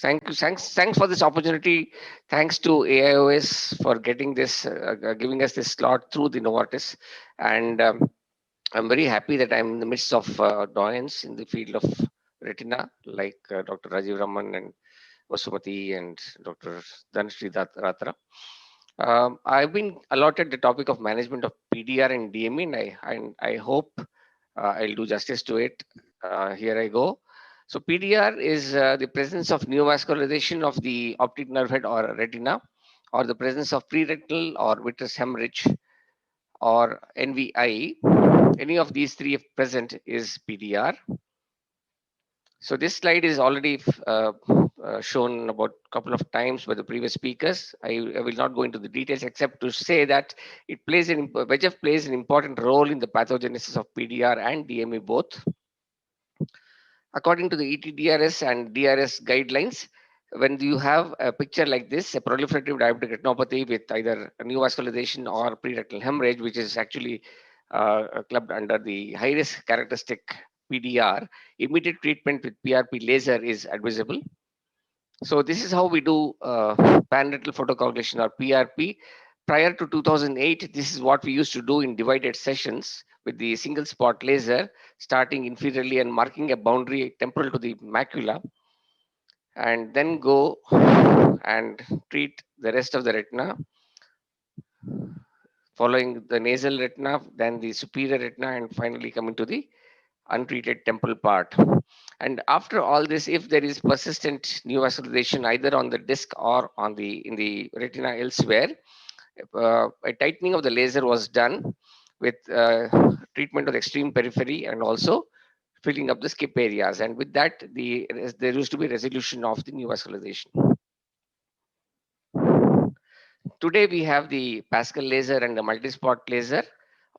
Thanks for this opportunity. Thanks to AIOS for getting this, giving us this slot through the Novartis. And I'm very happy that I'm in the midst of doyens in the field of retina, like Dr. Rajiv Raman and Vasumati and Dr. Dhanashree Ratra. I've been allotted the topic of management of PDR and DME, and I hope I'll do justice to it. Here I go. So PDR is the presence of neovascularization of the optic nerve head or retina, or the presence of preretinal or vitreous hemorrhage or NVI. Any of these three, if present, is PDR. So this slide is already shown about a couple of times by the previous speakers. I will not go into the details except to say that VEGF plays an important role in the pathogenesis of PDR and DME both. According to the ETDRS and DRS guidelines, when you have a picture like this, a proliferative diabetic retinopathy with either a neovascularization or preretinal hemorrhage, which is actually clubbed under the high risk characteristic PDR, immediate treatment with PRP laser is advisable. So this is how we do pan-retinal photocoagulation or PRP. Prior to 2008, this is what we used to do in divided sessions with the single spot laser, starting inferiorly and marking a boundary temporal to the macula, and then go and treat the rest of the retina, following the nasal retina, then the superior retina, and finally coming to the untreated temporal part. And after all this, if there is persistent neovascularization either on the disc or on the in the retina elsewhere, a tightening of the laser was done with treatment of the extreme periphery and also filling up the skip areas. And with that, there used to be resolution of the neovascularization. Today we have the Pascal laser and the multi-spot laser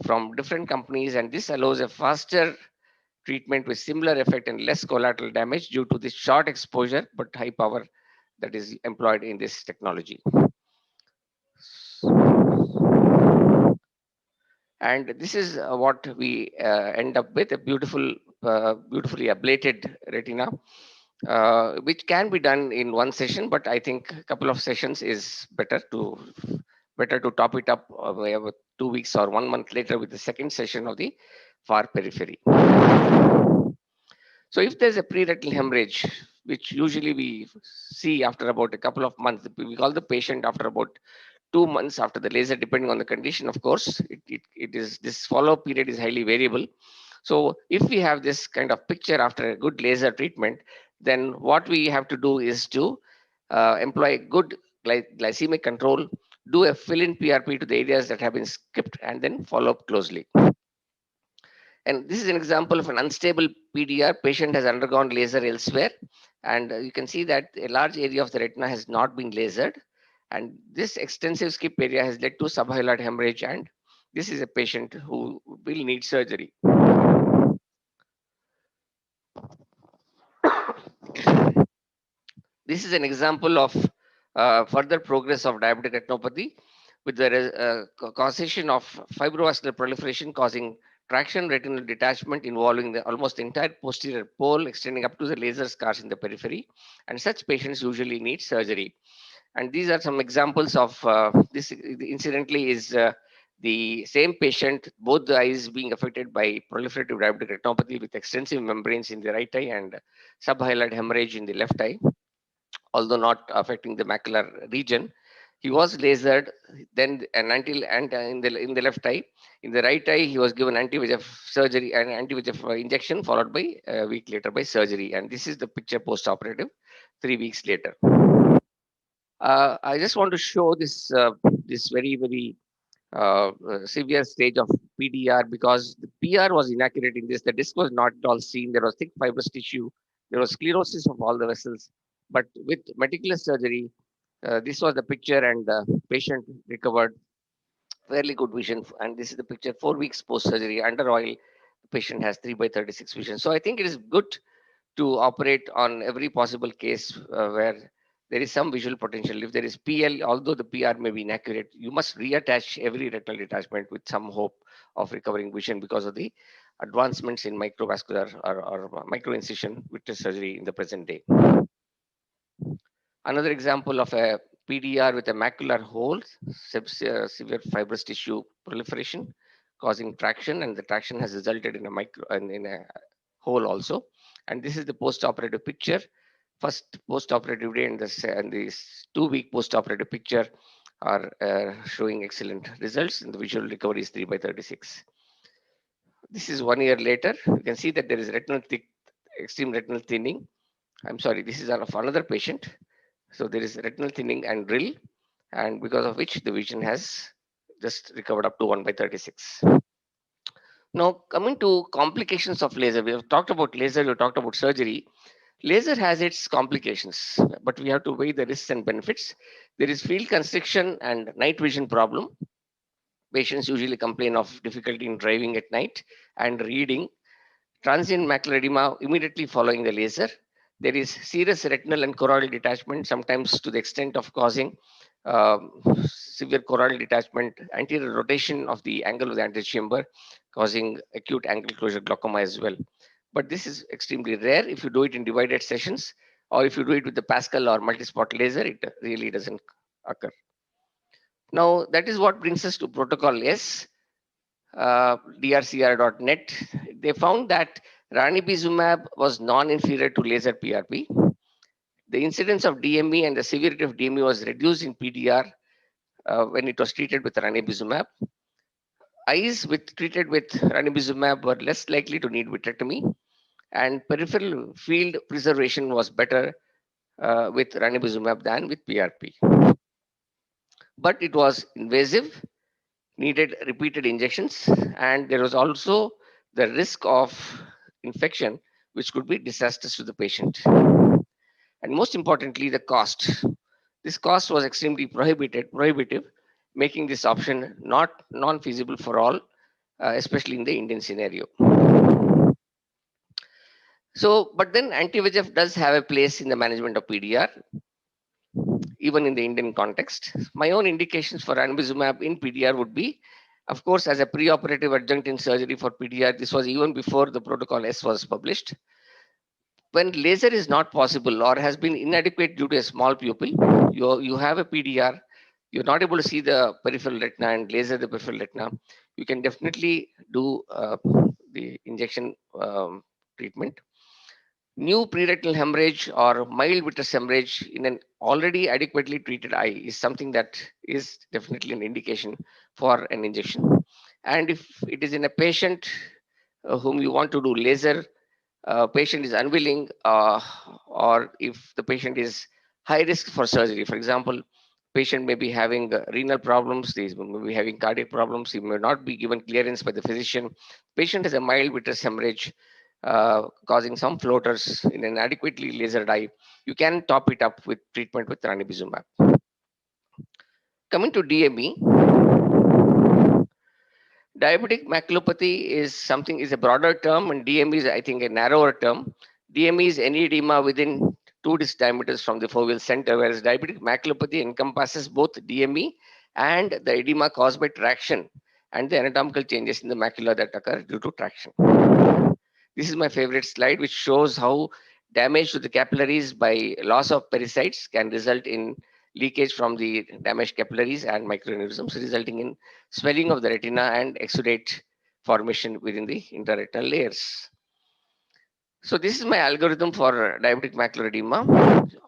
from different companies, and this allows a faster treatment with similar effect and less collateral damage due to the short exposure but high power that is employed in this technology. And this is what we end up with, a beautifully ablated retina, which can be done in one session, but I think a couple of sessions is better to top it up 2 weeks or 1 month later with the second session of the far periphery. So if there's a pre-retinal hemorrhage, which usually we see after about a couple of months, we call the patient after about 2 months after the laser, depending on the condition, of course. It is, this follow-up period is highly variable. So if we have this kind of picture after a good laser treatment, then what we have to do is to employ good glycemic control, do a fill-in PRP to the areas that have been skipped, and then follow up closely. And this is an example of an unstable PDR. Patient has undergone laser elsewhere, and you can see that a large area of the retina has not been lasered. And this extensive skip area has led to subhyaloid hemorrhage, and this is a patient who will need surgery. This is an example of further progress of diabetic retinopathy with the causation of fibrovascular proliferation causing traction retinal detachment involving the almost entire posterior pole extending up to the laser scars in the periphery. And such patients usually need surgery. And these are some examples of this. Incidentally, is the same patient, both the eyes being affected by proliferative diabetic retinopathy with extensive membranes in the right eye and subhyaloid hemorrhage in the left eye, although not affecting the macular region. He was lasered then and until and in the left eye. In the right eye, he was given anti-VEGF surgery and anti-VEGF injection, followed by a week later by surgery. And this is the picture post-operative, 3 weeks later. I just want to show this very severe stage of PDR because the PR was inaccurate in this. The disc was not at all seen. There was thick fibrous tissue. There was sclerosis of all the vessels. But with meticulous surgery, this was the picture, and the patient recovered fairly good vision. And this is the picture 4 weeks post surgery under oil. The patient has 3/36 vision. So I think it is good to operate on every possible case where there is some visual potential. If there is PL, although the PR may be inaccurate, you must reattach every retinal detachment with some hope of recovering vision because of the advancements in microvascular or microincision vitreous surgery in the present day. Another example of a PDR with a macular hole, severe fibrous tissue proliferation, causing traction, and the traction has resulted in a in a hole also. And this is the post-operative picture. First post-operative day and this 2-week post-operative picture are showing excellent results, and the visual recovery is 3 by 36. This is 1 year later. You can see that there is extreme retinal thinning. I'm sorry, this is of another patient. So there is retinal thinning and drill, and because of which the vision has just recovered up to 1 by 36. Now, coming to complications of laser, we have talked about laser, we have talked about surgery. Laser has its complications, but we have to weigh the risks and benefits. There is field constriction and night vision problem. Patients usually complain of difficulty in driving at night and reading. Transient macular edema immediately following the laser. There is serious retinal and choroidal detachment, sometimes to the extent of causing severe choroidal detachment, anterior rotation of the angle of the antechamber, causing acute angle closure glaucoma as well. But this is extremely rare. If you do it in divided sessions, or if you do it with the Pascal or multi-spot laser, it really doesn't occur. Now, that is what brings us to Protocol S, drcr.net. They found that ranibizumab was non-inferior to laser PRP. The incidence of DME and the severity of DME was reduced in PDR when it was treated with ranibizumab. Eyes treated with ranibizumab were less likely to need vitrectomy, and peripheral field preservation was better with ranibizumab than with PRP. But it was invasive, needed repeated injections, and there was also the risk of infection, which could be disastrous to the patient. And most importantly, the cost. This cost was extremely prohibitive, making this option not non-feasible for all, especially in the Indian scenario. So, but then anti-VEGF does have a place in the management of PDR, even in the Indian context. My own indications for ranibizumab in PDR would be, of course, as a preoperative adjunct in surgery for PDR. This was even before the protocol S was published. When laser is not possible or has been inadequate due to a small pupil, you have a PDR, you're not able to see the peripheral retina and laser the peripheral retina, you can definitely do the injection treatment. New preretinal hemorrhage or mild vitreous hemorrhage in an already adequately treated eye is something that is definitely an indication for an injection. And if it is in a patient whom you want to do laser, patient is unwilling, or if the patient is high risk for surgery, for example, patient may be having renal problems, they may be having cardiac problems, he may not be given clearance by the physician. Patient has a mild vitreous hemorrhage causing some floaters in an adequately lasered eye. You can top it up with treatment with ranibizumab. Coming to DME, diabetic maculopathy is a broader term, and DME is, I think, a narrower term. DME is any edema within 2 disc diameters from the foveal center, whereas diabetic maculopathy encompasses both DME and the edema caused by traction and the anatomical changes in the macula that occur due to traction. This is my favorite slide, which shows how damage to the capillaries by loss of pericytes can result in leakage from the damaged capillaries and microaneurysms, resulting in swelling of the retina and exudate formation within the intraretinal layers. So this is my algorithm for diabetic macular edema.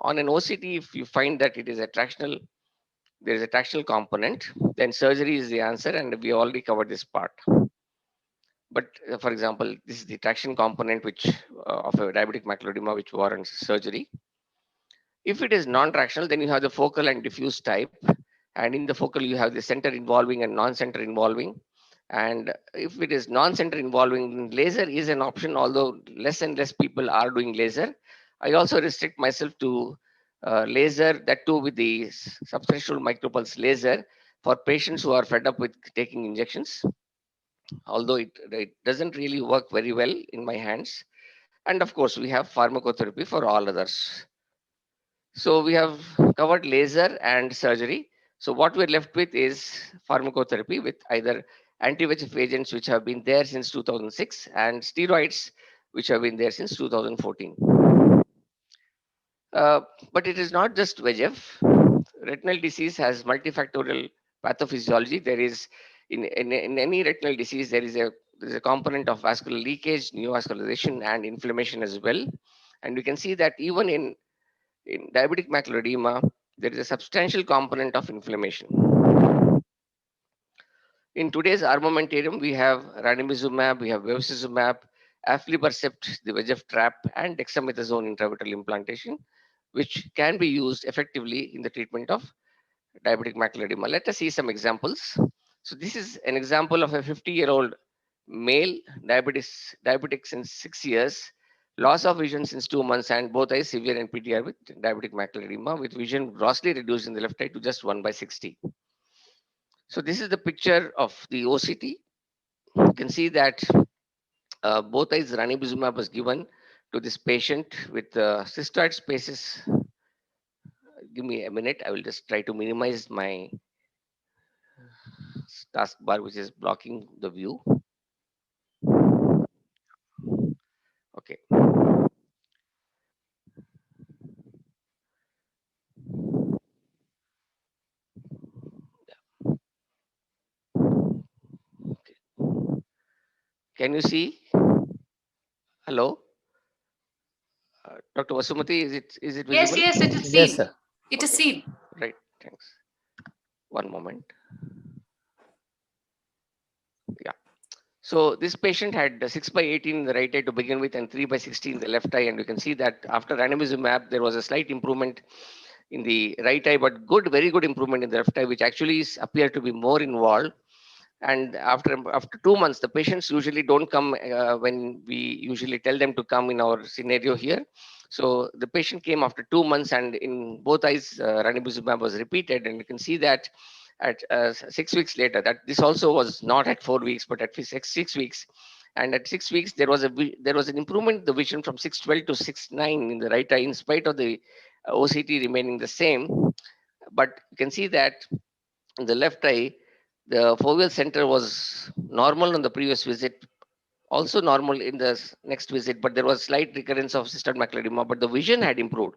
On an OCT, if you find that it is a tractional, there is a tractional component, then surgery is the answer, and we already covered this part. But for example, this is the traction component which of a diabetic macular edema which warrants surgery. If it is non-tractional, then you have the focal and diffuse type, and in the focal you have the center involving and non-center involving. And if it is non-center involving, laser is an option, although less and less people are doing laser. I also restrict myself to laser, that too with the subthreshold micropulse laser, for patients who are fed up with taking injections, although it doesn't really work very well in my hands. And of course, we have pharmacotherapy for all others. So we have covered laser and surgery. So what we're left with is pharmacotherapy with either anti-VEGF agents, which have been there since 2006, and steroids, which have been there since 2014. Uh, but it is not just VEGF. Retinal disease has multifactorial pathophysiology. There is in any retinal disease there is a component of vascular leakage, neovascularization, and inflammation as well. And we can see that even in diabetic macular edema, there is a substantial component of inflammation. In today's armamentarium, we have ranibizumab, we have bevacizumab, aflibercept, the VEGF trap, and dexamethasone intravitreal implantation, which can be used effectively in the treatment of diabetic macular edema. Let us see some examples. So this is an example of a 50-year-old male, diabetic since 6 years, loss of vision since 2 months, and both eyes severe NPDR with diabetic macular edema, with vision grossly reduced in the left eye to just 1/60. So this is the picture of the OCT. You can see that both eyes ranibizumab was given to this patient with cystoid spaces. Give me a minute. I will just try to minimize my taskbar, which is blocking the view. Okay. Okay. Can you see? Hello, Dr. Vasumati, is it Yes, visible? yes, it is Yes, seen. sir. It is Okay, seen. right. Thanks. One moment. Yeah. So this patient had 6/18 in the right eye to begin with and 3/16 in the left eye, and you can see that after ranibizumab there was a slight improvement in the right eye, but very good improvement in the left eye, which actually appeared to be more involved. And after 2 months, the patients usually don't come when we usually tell them to come in our scenario here. So the patient came after 2 months, and in both eyes, ranibizumab was repeated, and you can see that at 6 weeks later, that this also was not at 4 weeks, but at 6 weeks. And at 6 weeks, there was an improvement in the vision from 612 to 69 in the right eye, in spite of the OCT remaining the same. But you can see that in the left eye, the foveal center was normal on the previous visit, also normal in the next visit, but there was slight recurrence of cystoid macular edema, but the vision had improved.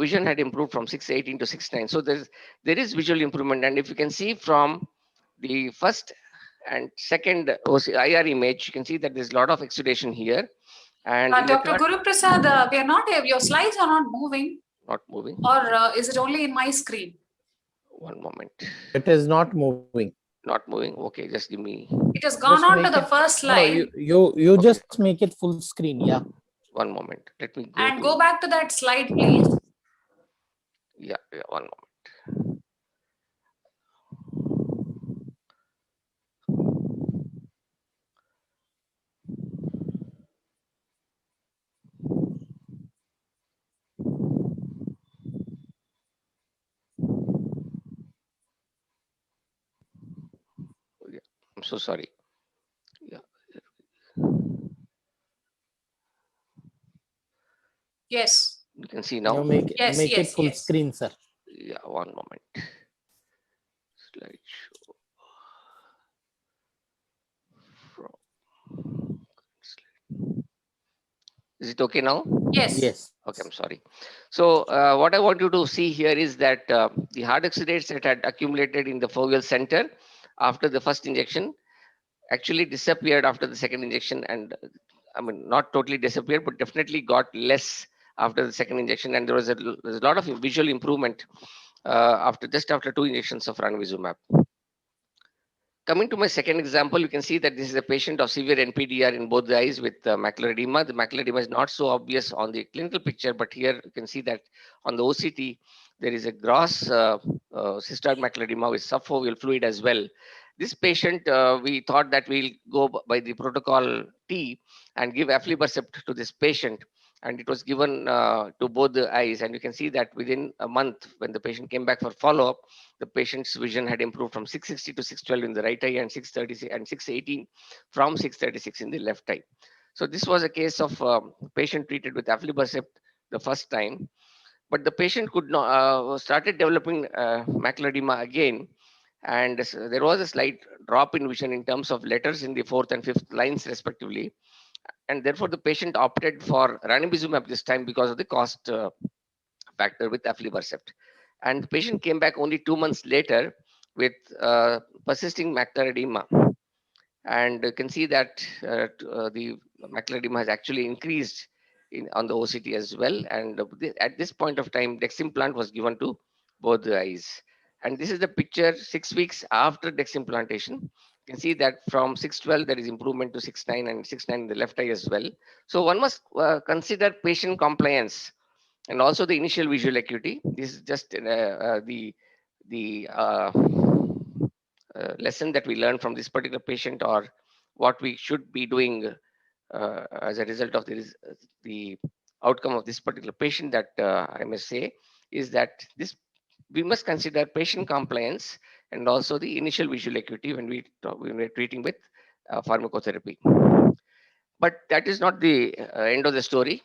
Vision had improved from 618 to 69. So there is visual improvement. And if you can see from the first and second IR image, you can see that there's a lot of exudation here. And in the Dr. third, Guru Prasad, we are not, your slides are not moving, not moving. or is it only in my screen? One moment. It is not moving. Not moving. Okay, just give me It has gone Just on to make the it. first No, slide. you Okay. just make it full screen. Yeah. one moment. Let me go And to go back to that slide, please. yeah, one moment. Yeah, I'm so sorry. Yeah, Yes, you can see You now. yes, make it yes, full yes. screen, sir. Yeah, one moment. Slideshow. Is it okay now? Yes. Yes. Okay, I'm sorry. So what I want you to see here is that the hard oxidates that had accumulated in the foveal center after the first injection actually disappeared after the second injection, and I mean not totally disappeared, but definitely got less after the second injection, and there's a lot of visual improvement after 2 injections of ranibizumab. Coming to my second example, you can see that this is a patient of severe NPDR in both the eyes with macular edema. The macular edema is not so obvious on the clinical picture, but here you can see that on the OCT, there is a gross cystoid macular edema with subfoveal fluid as well. This patient, we thought that we'll go by the protocol T and give aflibercept to this patient, and it was given to both the eyes. And you can see that within a month, when the patient came back for follow-up, the patient's vision had improved from 660 to 612 in the right eye, and 636 and 618 from 636 in the left eye. So this was a case of patient treated with aflibercept the first time, but the patient could not started developing macular edema again, and there was a slight drop in vision in terms of letters in the fourth and fifth lines respectively, and therefore the patient opted for ranibizumab this time because of the cost factor with aflibercept. And the patient came back only 2 months later with persisting macular edema. And you can see that the macular edema has actually increased on the OCT as well. And at this point of time, DEX implant was given to both the eyes. And this is the picture 6 weeks after DEX implantation. You can see that from 612 there is improvement to 6.9 and 6.9 in the left eye as well. So one must consider patient compliance and also the initial visual acuity. This is just the lesson that we learned from this particular patient, or what we should be doing as a result of the outcome of this particular patient, that I must say is that this we must consider patient compliance and also the initial visual acuity when we're treating with pharmacotherapy. But that is not the end of the story.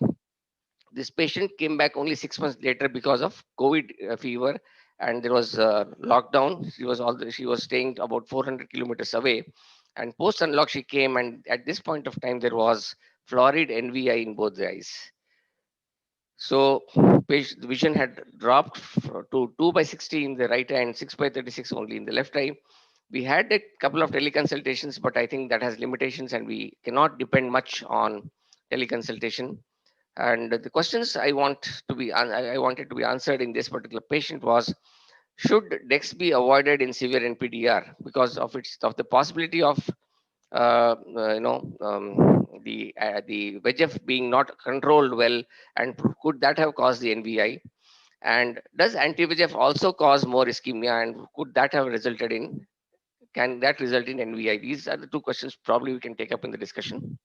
This patient came back only 6 months later because of COVID fever, and there was lockdown. She was staying about 400 kilometers away, and post unlock she came, and at this point of time there was florid NVI in both the eyes. So patient vision had dropped to 2/60 in the right eye and 6/36 only in the left eye. We had a couple of teleconsultations, but I think that has limitations, and we cannot depend much on teleconsultation. And the questions I wanted to be answered in this particular patient was: should DEX be avoided in severe NPDR because of the possibility of the VEGF being not controlled well, and could that have caused the NVI? And does anti-VEGF also cause more ischemia, and could that have resulted in can that result in NVI? These are the two questions probably we can take up in the discussion.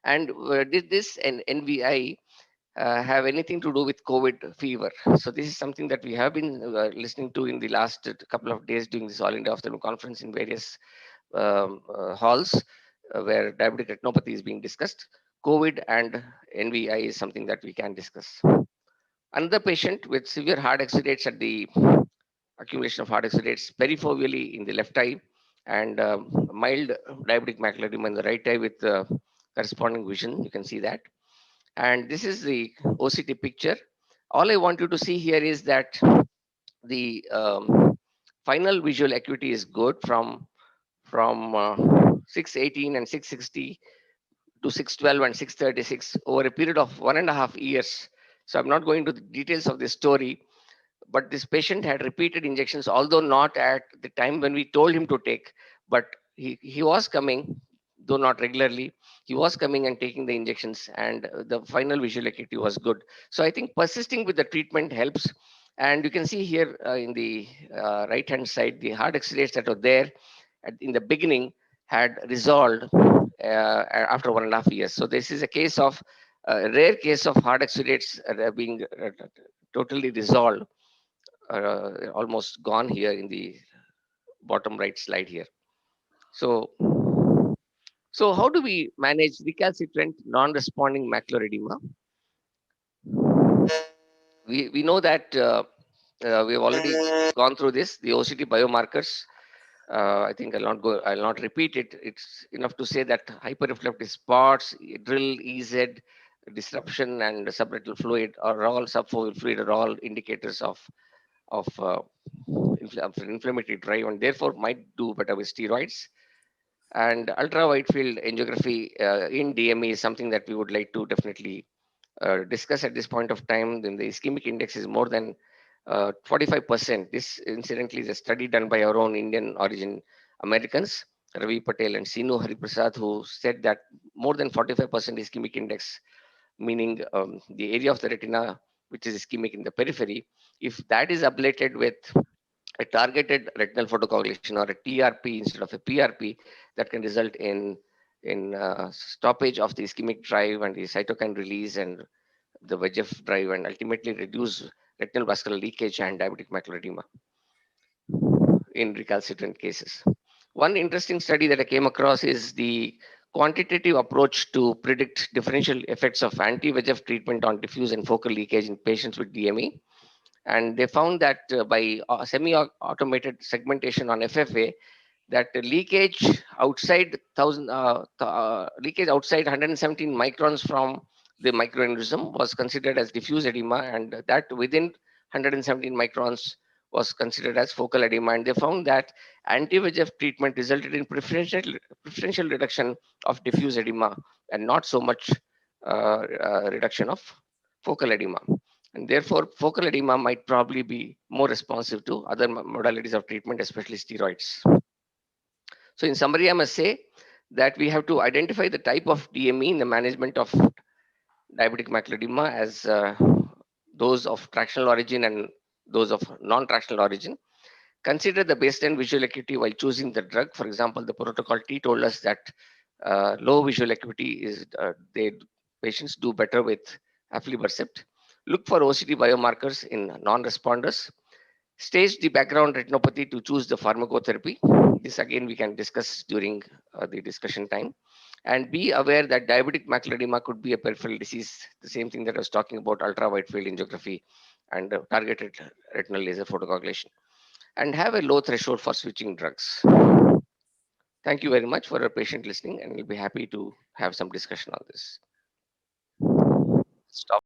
And did this NVI have anything to do with COVID fever? So this is something that we have been listening to in the last couple of days during this All India Ophthalmic Conference in various halls where diabetic retinopathy is being discussed. COVID and NVI is something that we can discuss. Another patient with severe hard exudates at the accumulation of hard exudates perifoveally in the left eye, and mild diabetic macular edema in the right eye with corresponding vision. You can see that. And this is the OCT picture. All I want you to see here is that the final visual acuity is good from 618 and 660 to 612 and 636 over a period of 1.5 years. So I'm not going to the details of this story, but this patient had repeated injections, although not at the time when we told him to take, but he was coming, though not regularly. He was coming and taking the injections, and the final visual acuity was good. So I think persisting with the treatment helps. And you can see here in the right hand side, the hard exudates that were there in the beginning had resolved after 1.5 years. So this is a case of a rare case of hard exudates being totally resolved, almost gone here in the bottom right slide here. So how do we manage recalcitrant non-responding macular edema? We know that we have already gone through this, the OCT biomarkers. I think I'll not repeat it. It's enough to say that hyperreflective spots, drill, EZ, disruption, and subretinal fluid are all subfoveal fluid are all indicators of inflammatory drive, and therefore might do better with steroids. And ultra wide field angiography in DME is something that we would like to definitely discuss at this point of time. Then the ischemic index is more than 45%. This incidentally is a study done by our own Indian origin Americans, Ravi Patel and Sinu Hariprasad, who said that more than 45% ischemic index, meaning the area of the retina which is ischemic in the periphery, if that is ablated with a targeted retinal photocoagulation or a TRP instead of a PRP, that can result in stoppage of the ischemic drive and the cytokine release and the VEGF drive, and ultimately reduce retinal vascular leakage and diabetic macular edema in recalcitrant cases. One interesting study that I came across is the quantitative approach to predict differential effects of anti-VEGF treatment on diffuse and focal leakage in patients with DME. And they found that by semi-automated segmentation on FFA, that leakage outside 117 microns from the microaneurysm was considered as diffuse edema, and that within 117 microns was considered as focal edema. And they found that anti-VEGF treatment resulted in preferential reduction of diffuse edema and not so much reduction of focal edema. And therefore, focal edema might probably be more responsive to other modalities of treatment, especially steroids. So in summary, I must say that we have to identify the type of DME in the management of diabetic macular edema as those of tractional origin and those of non-tractional origin. Consider the baseline visual acuity while choosing the drug. For example, the protocol T told us that low visual acuity is patients do better with aflibercept. Look for OCT biomarkers in non-responders. Stage the background retinopathy to choose the pharmacotherapy. This again we can discuss during the discussion time. And be aware that diabetic macular edema could be a peripheral disease, the same thing that I was talking about, ultra wide field angiography and targeted retinal laser photocoagulation. And have a low threshold for switching drugs. Thank you very much for your patient listening, and we'll be happy to have some discussion on this. Stop.